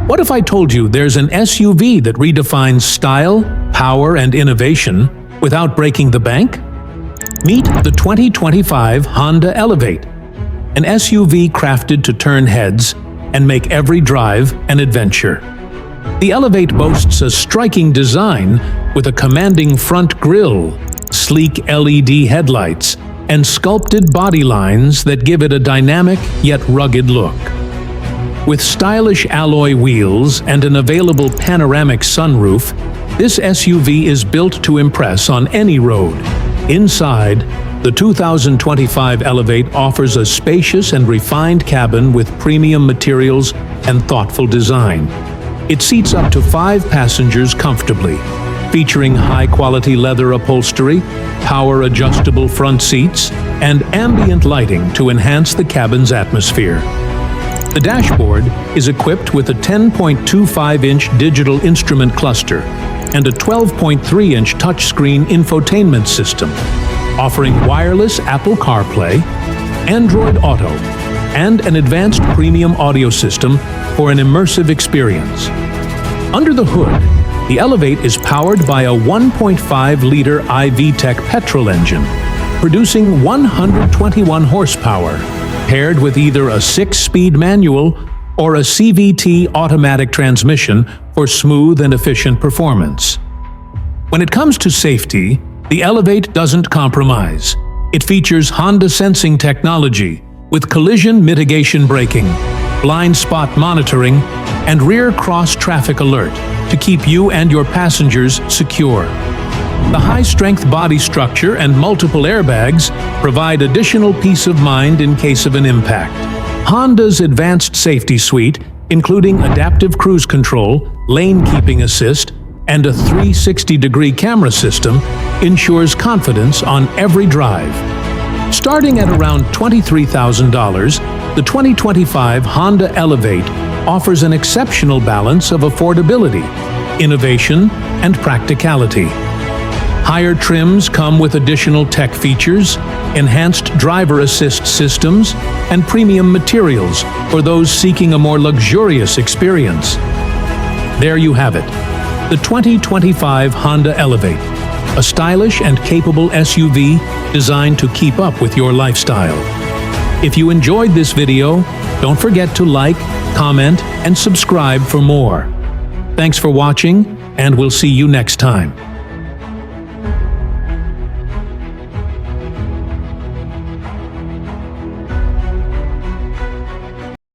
What if I told you there's an SUV that redefines style, power, and innovation without breaking the bank? Meet the 2025 Honda Elevate, an SUV crafted to turn heads and make every drive an adventure. The Elevate boasts a striking design with a commanding front grille, sleek LED headlights, and sculpted body lines that give it a dynamic yet rugged look. With stylish alloy wheels and an available panoramic sunroof, this SUV is built to impress on any road. Inside, the 2025 Elevate offers a spacious and refined cabin with premium materials and thoughtful design. It seats up to 5 passengers comfortably, featuring high-quality leather upholstery, power-adjustable front seats, and ambient lighting to enhance the cabin's atmosphere. The dashboard is equipped with a 10.25-inch digital instrument cluster and a 12.3-inch touchscreen infotainment system, offering wireless Apple CarPlay, Android Auto, and an advanced premium audio system for an immersive experience. Under the hood, the Elevate is powered by a 1.5-liter iVTEC petrol engine, producing 121 horsepower, paired with either a 6-speed manual or a CVT automatic transmission for smooth and efficient performance. When it comes to safety, the Elevate doesn't compromise. It features Honda sensing technology with collision mitigation braking, blind spot monitoring, and rear cross traffic alert to keep you and your passengers secure. The high-strength body structure and multiple airbags provide additional peace of mind in case of an impact. Honda's advanced safety suite, including adaptive cruise control, lane keeping assist, and a 360-degree camera system, ensures confidence on every drive. Starting at around $23,000, the 2025 Honda Elevate offers an exceptional balance of affordability, innovation, and practicality. Higher trims come with additional tech features, enhanced driver assist systems, and premium materials for those seeking a more luxurious experience. There you have it, the 2025 Honda Elevate, a stylish and capable SUV designed to keep up with your lifestyle. If you enjoyed this video, don't forget to like, comment, and subscribe for more. Thanks for watching, and we'll see you next time.